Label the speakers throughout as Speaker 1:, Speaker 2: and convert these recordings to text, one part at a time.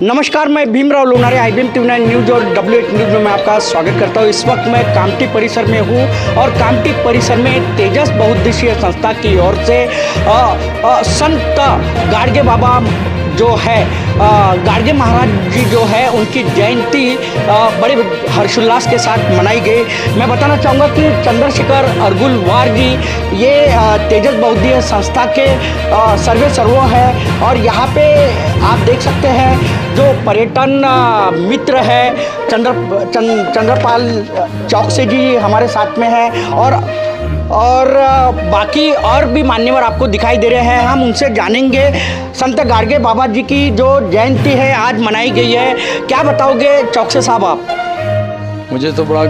Speaker 1: नमस्कार, मैं Bhimrao Lonare IBM TV9 news और W8 न्यूज में मैं आपका स्वागत करता हूं। इस वक्त मैं कामठी परिसर में हूं और कामठी परिसर में तेजस बहुउद्देशीय संस्था की ओर से संत गाडगे बाबा जो है गाडगे महाराज जी जो है उनकी जयंती बड़े हर्षोल्लास के साथ मनाई गई। मैं बताना चाहूँगा कि चंद्रशेखर अरगुलवार जी ये तेजस बहुउद्देशीय संस्था के सर्वे सर्वो है और यहाँ पे आप देख सकते हैं जो पर्यटन मित्र है चंद्रपाल चौकसे जी हमारे साथ में है और बाकी और भी मान्यवर आपको दिखाई दे रहे हैं। हम उनसे जानेंगे संत गाडगे बाबा जी की जो जयंती है आज मनाई गई है, क्या बताओगे चौकसे साहब आप?
Speaker 2: मुझे तो बड़ा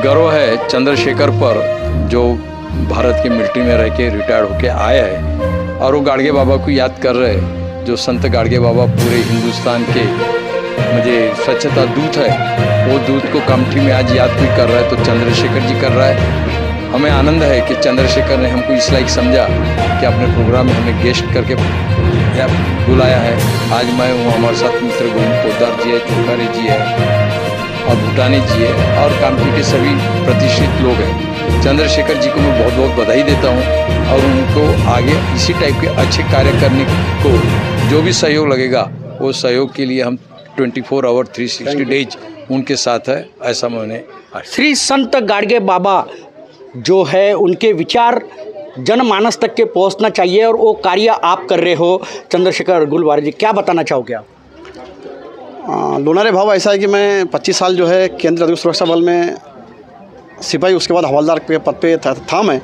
Speaker 2: गर्व है चंद्रशेखर पर, जो भारत की मिलिट्री में रह के रिटायर्ड होके आया है और वो गाडगे बाबा को याद कर रहे हैं। जो संत गाडगे बाबा पूरे हिंदुस्तान के मुझे स्वच्छता दूत है, वो दूत को कामठी में आज याद कोई कर रहा है तो चंद्रशेखर जी कर रहा है। हमें आनंद है कि चंद्रशेखर ने हमको इस लायक समझा कि अपने प्रोग्राम में हमें गेस्ट करके बुलाया है। आज मैं हूँ, हमारे साथ मित्र गोविंद पोद्दार जी है, चोखारे जी है और भूटानी जी है और कामठी के सभी प्रतिष्ठित लोग हैं। चंद्रशेखर जी को मैं बहुत बहुत बधाई देता हूँ और उनको आगे इसी टाइप के अच्छे कार्य करने को जो भी सहयोग लगेगा वो सहयोग के लिए हम 24 आवर 360 डेज उनके साथ है, ऐसा मैंने।
Speaker 1: श्री संत गाडगे बाबा जो है उनके विचार जनमानस तक के पहुंचना चाहिए और वो कार्य आप कर रहे हो चंद्रशेखर अरगुलवार जी, क्या बताना चाहोगे आप?
Speaker 3: लोनारे भाव ऐसा है कि मैं 25 साल जो है केंद्रीय अधिक सुरक्षा बल में सिपाही, उसके बाद हवलदार के पद पे था मैं।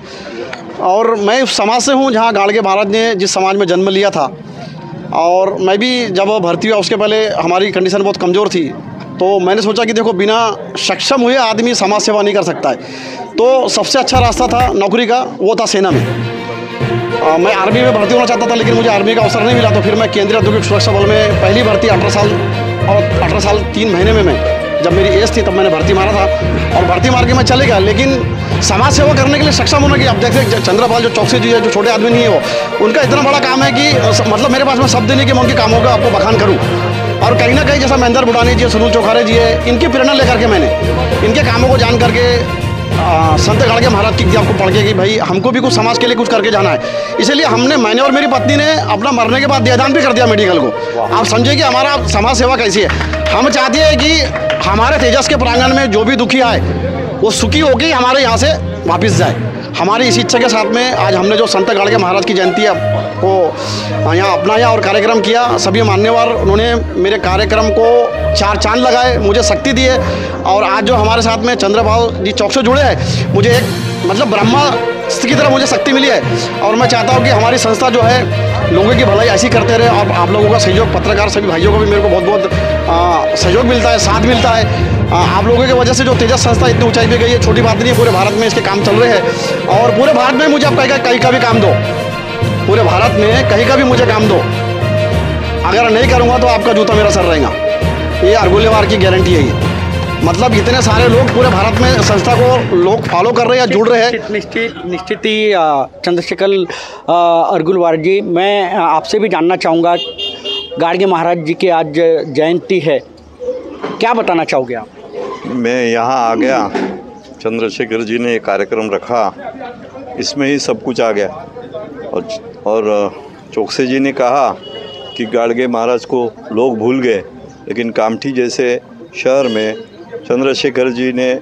Speaker 3: और मैं उस समाज से हूँ जहाँ गाडगे महाराज ने जिस समाज में जन्म लिया था, और मैं भी जब भर्ती हुआ उसके पहले हमारी कंडीशन बहुत कमज़ोर थी, तो मैंने सोचा कि देखो बिना सक्षम हुए आदमी समाज सेवा नहीं कर सकता है। तो सबसे अच्छा रास्ता था नौकरी का, वो था सेना में। मैं आर्मी में भर्ती होना चाहता था लेकिन मुझे आर्मी का अवसर नहीं मिला, तो फिर मैं केंद्रीय औद्योगिक सुरक्षा बल में पहली भर्ती 18 साल 3 महीने में मैं जब मेरी एज थी तब मैंने भर्ती मारा था और भर्ती मार के मैं चले गया। लेकिन समाज सेवा करने के लिए सक्षम होना कि अब देखते चंद्रपाल जो चौकसी जी है, जो छोटे आदमी नहीं है वो, उनका इतना बड़ा काम है कि मतलब मेरे पास में शब्द नहीं कि मैं उनके कामों का आपको बखान करूँ। और कहीं ना कहीं जैसा महेंद्र भूटानी जी, सुनील चोखारे जी है, इनकी प्रेरणा लेकर के मैंने इनके कामों को जान करके संत गाडगे महाराज की आपको पढ़ के कि भाई हमको भी कुछ समाज के लिए कुछ करके जाना है। इसीलिए मैंने और मेरी पत्नी ने अपना मरने के बाद देहदान भी कर दिया मेडिकल को। आप समझिए कि हमारा समाज सेवा कैसी है। हम चाहते हैं कि हमारे तेजस के प्रांगण में जो भी दुखी आए वो सुखी होकर हमारे यहाँ से वापस जाए। हमारी इस इच्छा के साथ में आज हमने जो संत गाडगे महाराज की जयंती को यहाँ अपनाया और कार्यक्रम किया। सभी मान्यवर उन्होंने मेरे कार्यक्रम को 4 चांद लगाए, मुझे शक्ति दी है। और आज जो हमारे साथ में चंद्रपाल जी चौक से जुड़े हैं, मुझे एक मतलब ब्रह्मास्त्र की तरह मुझे शक्ति मिली है। और मैं चाहता हूँ कि हमारी संस्था जो है लोगों की भलाई ऐसी करते रहे। और आप लोगों का सहयोग, पत्रकार सभी भाइयों को भी मेरे को बहुत बहुत सहयोग मिलता है, साथ मिलता है। आप लोगों की वजह से जो तेजस संस्था इतनी ऊंचाई पे गई है, छोटी बात नहीं है। पूरे भारत में इसके काम चल रहे हैं और पूरे भारत में मुझे आप कहीं का भी काम दो, पूरे भारत में कहीं का भी मुझे काम दो, अगर नहीं करूँगा तो आपका जूता मेरा सर रहेगा। ये अरगुलवार की गारंटी है। ये मतलब इतने सारे लोग पूरे भारत में संस्था को लोग फॉलो कर रहे हैं या जुड़ रहे हैं।
Speaker 1: निश्चित ही चंद्रशेखर अरगुलवार जी, मैं आपसे भी जानना चाहूँगा, गाडगे महाराज जी की आज जयंती है, क्या बताना चाहोगे आप?
Speaker 4: मैं यहाँ आ गया, चंद्रशेखर जी ने कार्यक्रम रखा, इसमें ही सब कुछ आ गया। और चौकसे जी ने कहा कि गाडगे महाराज को लोग भूल गए, लेकिन कामठी जैसे शहर में चंद्रशेखर जी ने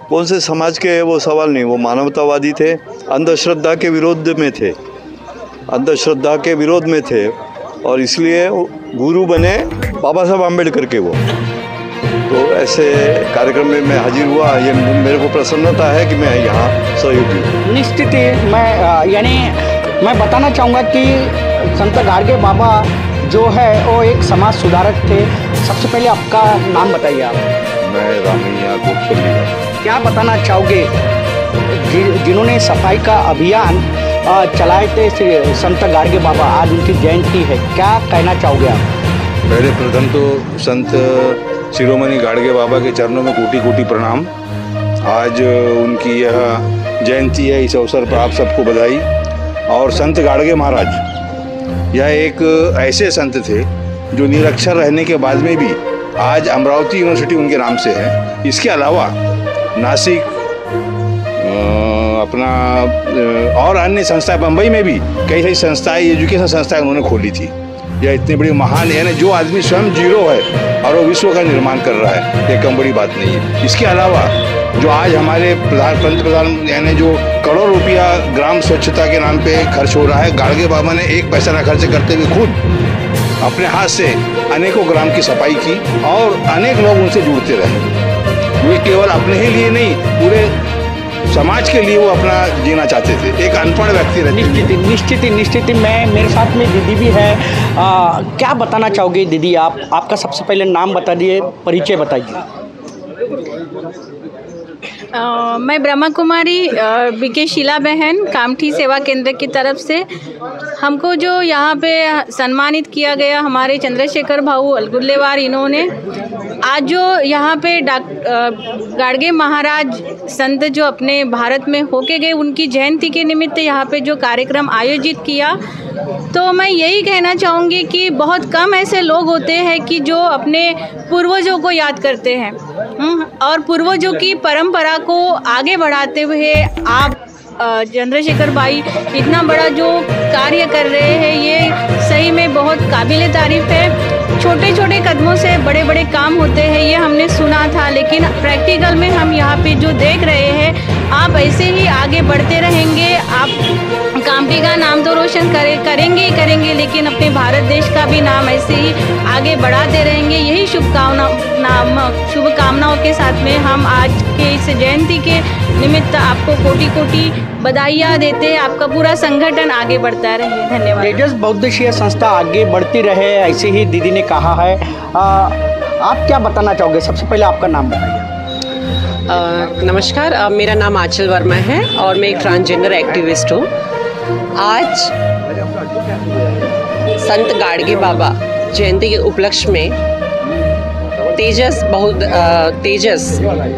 Speaker 4: कौन से समाज के, वो सवाल नहीं, वो मानवतावादी थे, अंधश्रद्धा के विरोध में थे, अंधश्रद्धा के विरोध में थे। और इसलिए गुरु बने बाबा साहब आम्बेडकर के वो। तो ऐसे कार्यक्रम में मैं हाजिर हुआ, ये मेरे को प्रसन्नता है कि मैं यहाँ सहयोगी हूँ।
Speaker 1: निश्चित ही मैं बताना चाहूँगा कि संत गाडगे बाबा जो है वो एक समाज सुधारक थे। सबसे पहले आपका नाम बताइए आप।
Speaker 4: मैं रामैया गोपल्ली।
Speaker 1: क्या बताना चाहोगे जिन्होंने सफाई का अभियान चलाए थे संत गाडगे बाबा, आज उनकी जयंती है, क्या कहना चाहोगे आप?
Speaker 5: पहले प्रथम तो संत शिरोमणि गाडगे बाबा के चरणों में कोटि कोटि प्रणाम। आज उनकी यह जयंती है, इस अवसर पर आप सबको बधाई। और संत गाडगे महाराज यह एक ऐसे संत थे जो निरक्षर रहने के बाद में भी आज अमरावती यूनिवर्सिटी उनके नाम से है। इसके अलावा नासिक अपना और अन्य संस्थाएं, बम्बई में भी कई सारी संस्थाएं, एजुकेशन संस्थाएं उन्होंने खोली थी। यह इतनी बड़ी महान है ना, जो आदमी स्वयं जीरो है और वो विश्व का निर्माण कर रहा है, ये कम बड़ी बात नहीं है। इसके अलावा जो आज हमारे पंतप्रधान यानी जो करोड़ रुपया ग्राम स्वच्छता के नाम पे खर्च हो रहा है, गाड़गे बाबा ने एक पैसा ना खर्च करते हुए खुद अपने हाथ से अनेकों ग्राम की सफाई की और अनेक लोग उनसे जुड़ते रहे। वे केवल अपने ही लिए नहीं, पूरे समाज के लिए वो अपना जीना चाहते थे। एक अनपढ़ व्यक्ति रहते।
Speaker 1: निश्चित मैं, मेरे साथ में दीदी भी है। क्या बताना चाहोगे दीदी? आपका सबसे पहले नाम बता दिए, परिचय बताइए।
Speaker 6: मैं ब्रह्मा कुमारी बीके शीला बहन कामठी सेवा केंद्र की तरफ से, हमको जो यहाँ पे सम्मानित किया गया हमारे चंद्रशेखर भाऊ अलगुल्लेवार, इन्होंने आज जो यहाँ पे गाड़गे महाराज संत जो अपने भारत में होके गए, उनकी जयंती के निमित्त यहाँ पे जो कार्यक्रम आयोजित किया, तो मैं यही कहना चाहूँगी कि बहुत कम ऐसे लोग होते हैं कि जो अपने पूर्वजों को याद करते हैं और पूर्वजों की परंपरा को आगे बढ़ाते हुए आप चंद्रशेखर भाई इतना बड़ा जो कार्य कर रहे हैं, ये सही में बहुत काबिल तारीफ़ है। छोटे छोटे कदमों से बड़े बड़े काम होते हैं, ये हमने सुना था, लेकिन प्रैक्टिकल में हम यहाँ पे जो देख रहे हैं, आप ऐसे ही आगे बढ़ते रहेंगे। आप कामठी का नाम तो रोशन करेंगे, लेकिन अपने भारत देश का भी नाम ऐसे ही आगे बढ़ाते रहेंगे। यही शुभकामनाओं के साथ में हम आज के इस जयंती के निमित्त आपको कोटि कोटि बधाइयाँ देते हैं। आपका पूरा संगठन आगे बढ़ता रहे। धन्यवाद।
Speaker 1: तेजस बहुउद्देशीय संस्था आगे बढ़ती रहे, ऐसे ही दीदी ने कहा है। आप क्या बताना चाहोगे? सबसे पहले आपका नाम बताइए।
Speaker 7: नमस्कार, मेरा नाम आंचल वर्मा है और मैं एक ट्रांसजेंडर एक्टिविस्ट हूँ। आज संत गाड़गे बाबा जयंती के उपलक्ष्य में तेजस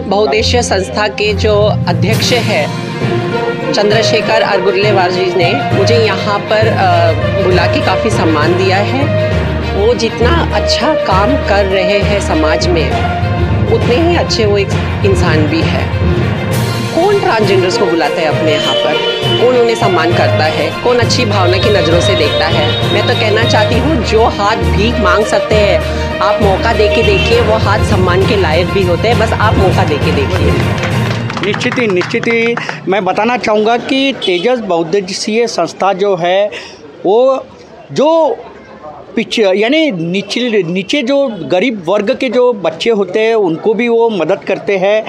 Speaker 7: बहुउद्देशीय संस्था के जो अध्यक्ष है चंद्रशेखर अलगुल्लेवार जी ने मुझे यहाँ पर बुला के काफ़ी सम्मान दिया है। वो जितना अच्छा काम कर रहे हैं समाज में, उतने ही अच्छे वो एक इंसान भी है। कौन ट्रांसजेंडर्स को बुलाता है अपने यहाँ पर? कौन उन्हें सम्मान करता है? कौन अच्छी भावना की नज़रों से देखता है? मैं तो कहना चाहती हूँ, जो हाथ भीख मांग सकते हैं, आप मौका दे के देखिए, वो हाथ सम्मान के लायक भी होते हैं। बस आप मौका दे के देखिए।
Speaker 1: निश्चित ही मैं बताना चाहूँगा कि तेजस बहुउद्देशीय संस्था जो है, वो जो यानी नीचे जो गरीब वर्ग के जो बच्चे होते हैं, उनको भी वो मदद करते हैं।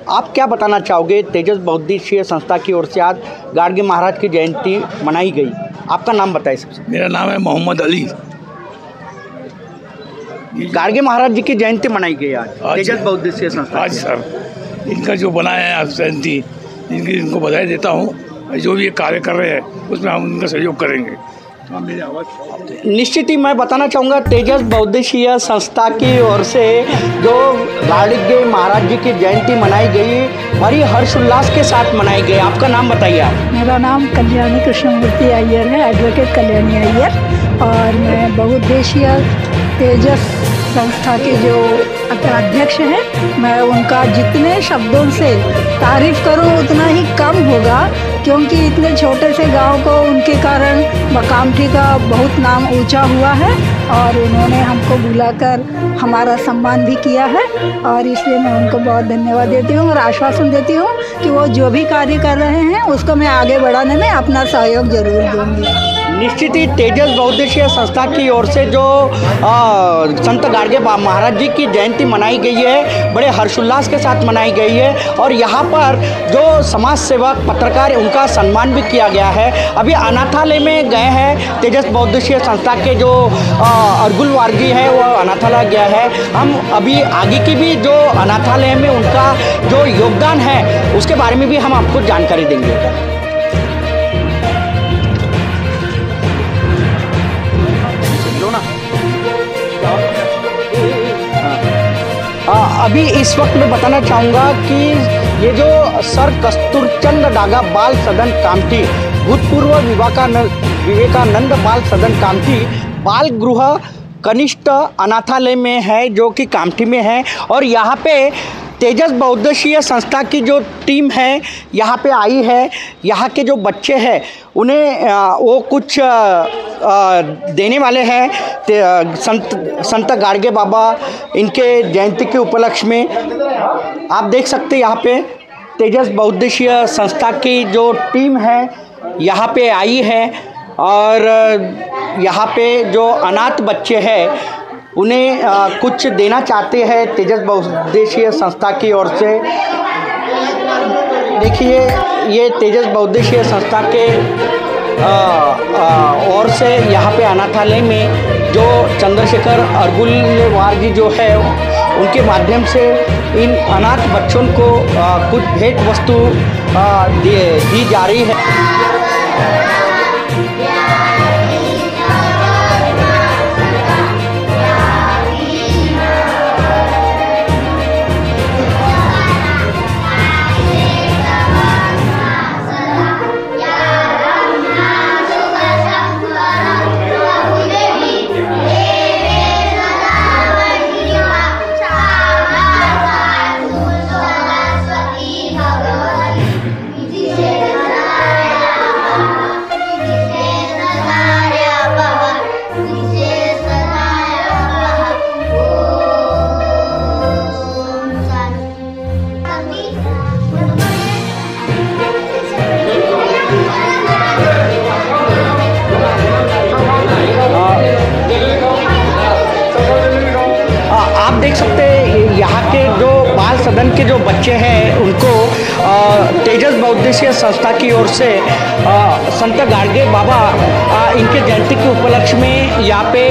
Speaker 1: आप क्या बताना चाहोगे? तेजस बहुउद्देशीय संस्था की ओर से आज गाड़गे महाराज की जयंती मनाई गई, आपका नाम बताइए सबसे।
Speaker 8: मेरा नाम है मोहम्मद अली।
Speaker 1: गाड़गे महाराज जी की जयंती मनाई गई आज तेजस बहुउद्देशीय संस्था।
Speaker 8: आज सर, इनका जो बनाया है आज जयंती, इनको बधाई देता हूँ। जो भी ये कार्य कर रहे हैं उसमें हम उनका सहयोग करेंगे।
Speaker 1: निश्चित ही मैं बताना चाहूँगा, तेजस बहुउद्देशीय संस्था की ओर से जो गाड़गे महाराज जी की जयंती मनाई गई, बड़ी हर्षोल्लास के साथ मनाई गई। आपका नाम बताइए आप।
Speaker 9: मेरा नाम कल्याणी कृष्णमूर्ति अय्यर है, एडवोकेट कल्याणी अय्यर, और मैं बहुउद्देशीय तेजस संस्था के जो अध्यक्ष हैं। मैं उनका जितने शब्दों से तारीफ़ करूं उतना ही कम होगा, क्योंकि इतने छोटे से गांव को उनके कारण कामठी का बहुत नाम ऊंचा हुआ है और उन्होंने हमको बुलाकर हमारा सम्मान भी किया है। और इसलिए मैं उनको बहुत धन्यवाद देती हूँ और आश्वासन देती हूँ कि वो जो भी कार्य कर रहे हैं उसको मैं आगे बढ़ाने में अपना सहयोग जरूर दूँगी।
Speaker 1: निश्चित ही तेजस बहुउद्देशीय संस्था की ओर से जो संत गाड़गे महाराज जी की जयंती मनाई गई है, बड़े हर्षोल्लास के साथ मनाई गई है और यहाँ पर जो समाज सेवक पत्रकार उनका सम्मान भी किया गया है। अभी अनाथालय में गए हैं तेजस बहुउद्देशीय संस्था के जो अलगुल्लेवार जी है, वो अनाथालय गया है। हम अभी आगे की भी जो अनाथालय में उनका जो योगदान है उसके बारे में भी हम आपको जानकारी देंगे। अभी इस वक्त मैं बताना चाहूँगा कि ये जो सर कस्तूरचंद डागा बाल सदन कामठी, भूतपूर्व विवेकानंद बाल सदन कामठी बाल गृह कनिष्ठ अनाथालय में है जो कि कामठी में है। और यहाँ पे तेजस बहुउद्देशीय संस्था की जो टीम है यहाँ पे आई है। यहाँ के जो बच्चे हैं उन्हें वो कुछ देने वाले हैं संत गाडगे बाबा इनके जयंती के उपलक्ष्य में। आप देख सकते हैं यहाँ पे तेजस बहुउद्देशीय संस्था की जो टीम है यहाँ पे आई है और यहाँ पे जो अनाथ बच्चे हैं उन्हें कुछ देना चाहते हैं तेजस बहुउद्देशीय संस्था की ओर से। देखिए ये तेजस बहुउद्देशीय संस्था के ओर से यहाँ पे अनाथालय में जो चंद्रशेखर अरगुल्लेवार जी जो है उनके माध्यम से इन अनाथ बच्चों को कुछ भेंट वस्तु दी जा रही है। सदन के जो बच्चे हैं उनको तेजस बहुउद्देशीय संस्था की ओर से संत गाडगे बाबा इनके जयंती के उपलक्ष्य में यहाँ पे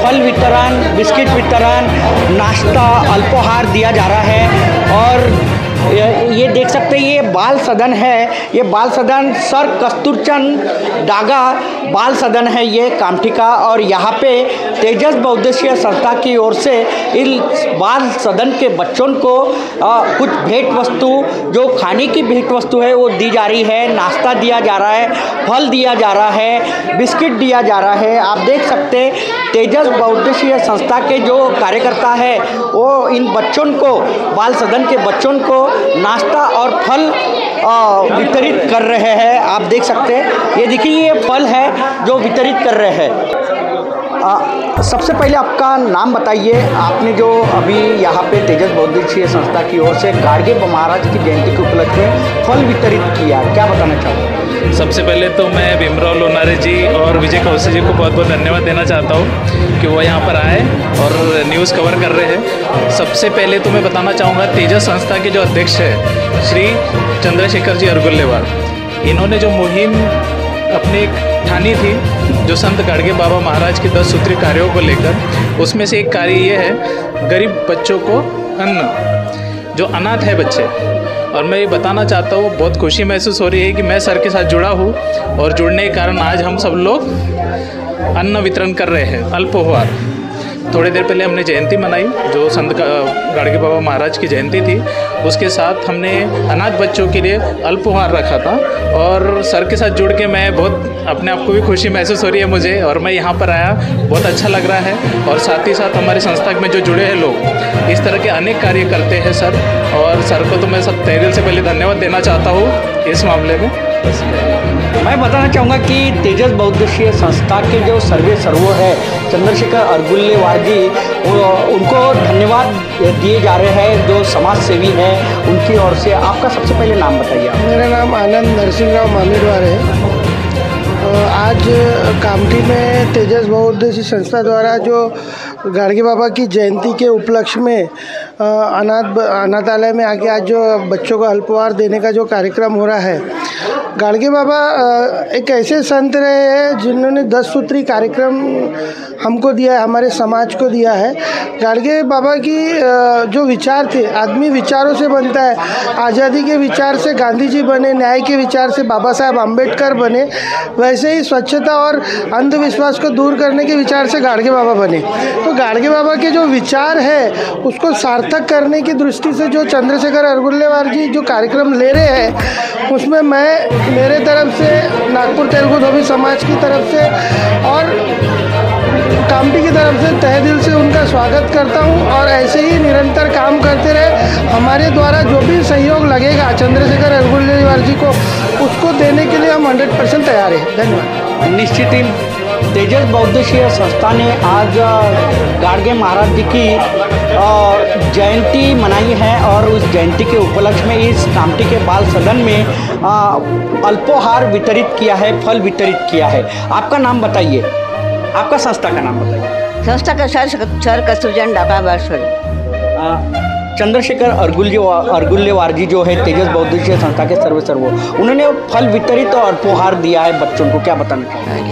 Speaker 1: फल वितरण, बिस्किट वितरण, नाश्ता, अल्पोहार दिया जा रहा है। और ये देख सकते हैं ये बाल सदन है। ये बाल सदन सर कस्तूरचंद डागा बाल सदन है ये कामठी का। और यहाँ पे तेजस बहुउद्देशीय संस्था की ओर से इन बाल सदन के बच्चों को कुछ भेंट वस्तु जो खाने की भेंट वस्तु है वो दी जा रही है। नाश्ता दिया जा रहा है, फल दिया जा रहा है, बिस्किट दिया जा रहा है। आप देख सकते तेजस बहुउद्देशीय संस्था के जो कार्यकर्ता है वो इन बच्चों को, बाल सदन के बच्चों को नाश्ता और फल वितरित कर रहे हैं। आप देख सकते हैं ये देखिए ये फल है जो वितरित कर रहे हैं। सबसे पहले आपका नाम बताइए। आपने जो अभी यहाँ पे तेजस बहुउद्देशीय संस्था की ओर से गाडगे महाराज की जयंती के उपलक्ष्य में फल वितरित किया, क्या बताना चाहोगे?
Speaker 10: सबसे पहले तो मैं भीमराव लोनारे जी और विजय कौशल जी को बहुत बहुत धन्यवाद देना चाहता हूँ कि वो यहाँ पर आए और न्यूज़ कवर कर रहे हैं। सबसे पहले तो मैं बताना चाहूँगा तेजस संस्था के जो अध्यक्ष है श्री चंद्रशेखर जी अरगुल्लेवार, इन्होंने जो मुहिम अपनी ठानी थी जो संत गाडगे बाबा महाराज के 10 सूत्री कार्यों को लेकर, उसमें से एक कार्य ये है गरीब बच्चों को अन्न, जो अनाथ है बच्चे। और मैं ये बताना चाहता हूँ बहुत खुशी महसूस हो रही है कि मैं सर के साथ जुड़ा हूँ और जुड़ने के कारण आज हम सब लोग अन्न वितरण कर रहे हैं, अल्पोहार। थोड़ी देर पहले हमने जयंती मनाई जो संत गाडगे बाबा महाराज की जयंती थी, उसके साथ हमने अनाथ बच्चों के लिए अल्पोहार रखा था। और सर के साथ जुड़ के मैं बहुत अपने आप को भी खुशी महसूस हो रही है मुझे, और मैं यहाँ पर आया बहुत अच्छा लग रहा है। और साथ ही साथ हमारी संस्था में जो जुड़े हैं लोग इस तरह के अनेक कार्य करते हैं सर, और सर को तो मैं सब तहे दिल से पहले धन्यवाद देना चाहता हूँ इस मामले में।
Speaker 1: मैं बताना चाहूँगा कि तेजस बहुउद्देशीय संस्था के जो सर्वो है चंद्रशेखर अरगुल्लेवार जी, उनको धन्यवाद दिए जा रहे हैं जो समाज सेवी है उनकी ओर से। आपका सबसे पहले नाम बताइए।
Speaker 11: मेरा नाम आनंद नरसिंह राव मामिरवार है। आज कामठी में तेजस बहुउद्देशीय संस्था द्वारा जो गाडगे बाबा की जयंती के उपलक्ष्य में अनाथालय में आके आज जो बच्चों को अल्पोहार देने का जो कार्यक्रम हो रहा है, गाडगे बाबा एक ऐसे संत रहे हैं जिन्होंने 10 सूत्री कार्यक्रम हमको दिया है, हमारे समाज को दिया है। गाडगे बाबा की जो विचार थे, आदमी विचारों से बनता है। आज़ादी के विचार से गांधी जी बने, न्याय के विचार से बाबा साहब आम्बेडकर बने, वैसे ही स्वच्छता और अंधविश्वास को दूर करने के विचार से गाडगे बाबा बने। तो गाड़गे बाबा के जो विचार है उसको सार्थक करने की दृष्टि से जो चंद्रशेखर अरगुल्लेवार जी जो कार्यक्रम ले रहे हैं, उसमें मैं मेरे तरफ से, नागपुर तेलुगु धोबी समाज की तरफ से और कामटी की तरफ से तहे दिल से उनका स्वागत करता हूं। और ऐसे ही निरंतर काम करते रहे। हमारे द्वारा जो भी सहयोग लगेगा चंद्रशेखर अरगुल्लेवार जी को, उसको देने के लिए हम 100% तैयार हैं। धन्यवाद।
Speaker 1: निश्चित ही तेजस बहुउद्देशीय संस्था ने आज गाड़गे महाराज जी की जयंती मनाई है और उस जयंती के उपलक्ष्य में इस कामटी के बाल सदन में अल्पोहार वितरित किया है, फल वितरित किया है। आपका नाम बताइए, आपका संस्था का नाम बताइए।
Speaker 12: संस्था का सर कस्तूरचंद डाका बासुर।
Speaker 1: चंद्रशेखर अरगुल्लेवार जी जो है तेजस बहुउद्देशीय संस्था के सर्व उन्होंने फल वितरित और अल्पोहार दिया है बच्चों को, क्या बताना चाहेंगे?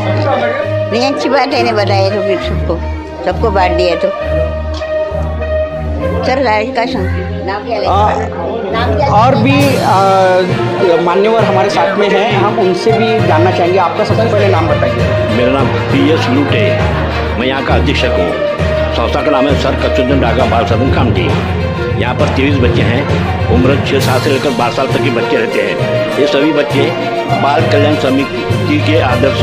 Speaker 12: नहीं, अच्छी बात है, बताया तो फिर सबको बांट दिया तो सर का नाम क्या
Speaker 1: और भी मान्यवर हमारे साथ में हैं, हम उनसे भी जानना चाहेंगे। आपका सबसे पहले नाम बताइए।
Speaker 13: मेरा नाम PS लूटे, मैं यहाँ का अधीक्षक हूँ। संस्था का नाम है सर कस्तूरचंद डाका बाल सदन कामटी। यहाँ पर 23 बच्चे हैं, उम्र 6 साल से लेकर 12 साल तक के बच्चे रहते हैं। ये सभी बच्चे बाल कल्याण समिति के ऑर्डर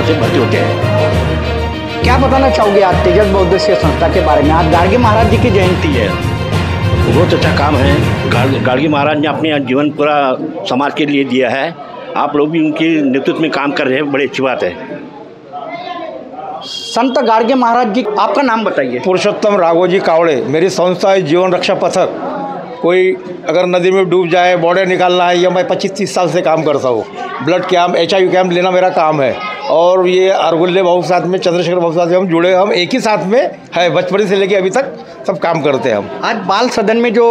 Speaker 13: से भर्ती होते हैं।
Speaker 1: क्या बताना चाहोगे आज तेजस बहुउद्देशीय संस्था के बारे में? आज गाड़गे महाराज जी की जयंती है,
Speaker 13: बहुत अच्छा काम है। गाड़गे महाराज ने अपने जीवन पूरा समाज के लिए दिया है। आप लोग भी उनके नेतृत्व में काम कर रहे हैं, बड़ी अच्छी बात है।
Speaker 1: संत गाड़गे महाराज जी, आपका नाम बताइए।
Speaker 14: पुरुषोत्तम राघोजी कावड़े। मेरी संस्था है जीवन रक्षा पथक। कोई अगर नदी में डूब जाए, बॉडी निकालना है, ये मैं 25-30 साल से काम करता हूँ। ब्लड कैंप, HIV कैंप लेना मेरा काम है। और ये अरगुल्ले बाबू के साथ में, चंद्रशेखर बाबू के साथ में हम जुड़े, हम एक ही साथ में है, बचपन से लेके अभी तक सब काम करते हैं हम।
Speaker 1: आज बाल सदन में जो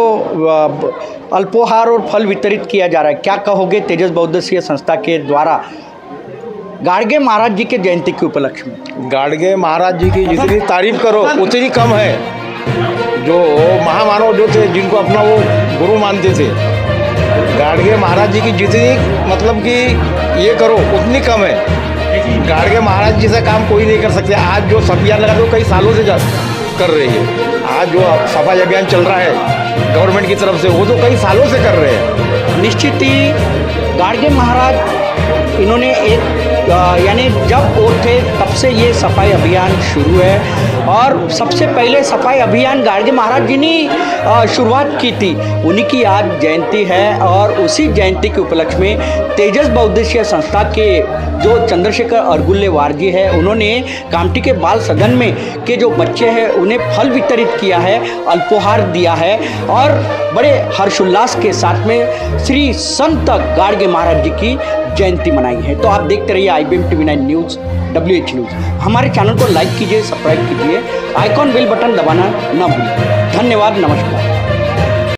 Speaker 1: अल्पोहार और फल वितरित किया जा रहा है, क्या कहोगे तेजस बहुउद्देशीय संस्था के द्वारा गाड़गे महाराज जी के जयंती के उपलक्ष्य में?
Speaker 14: गाड़गे महाराज जी की जितनी तारीफ करो उतनी कम है। जो महामानव जो थे, जिनको अपना वो गुरु मानते थे, गाड़गे महाराज जी की जितनी मतलब कि ये करो उतनी कम है। गाड़गे महाराज जी से काम कोई नहीं कर सकते। आज जो अभियान लगा वो कई सालों से कर रही है। आज जो सफाई अभियान चल रहा है गवर्नमेंट की तरफ से, वो तो कई सालों से कर रहे हैं।
Speaker 1: निश्चित ही गाड़गे महाराज इन्होंने एक यानी जब वो थे तब से ये सफाई अभियान शुरू है और सबसे पहले सफाई अभियान गाड़गे महाराज जी ने शुरुआत की थी। उन्हीं की आज जयंती है और उसी जयंती के उपलक्ष्य में तेजस बहुउद्देशीय संस्था के जो चंद्रशेखर अरगुल्लेवार जी है, उन्होंने कामटी के बाल सदन में के जो बच्चे हैं उन्हें फल वितरित किया है, अल्पोहार दिया है और बड़े हर्षोल्लास के साथ में श्री संत गाड़गे महाराज जी की जयंती मनाई है। तो आप देखते रहिए IBM TV9 news, WH news. हमारे चैनल को लाइक कीजिए, सब्सक्राइब कीजिए, आइकॉन बेल बटन दबाना न भूलिए। धन्यवाद, नमस्कार।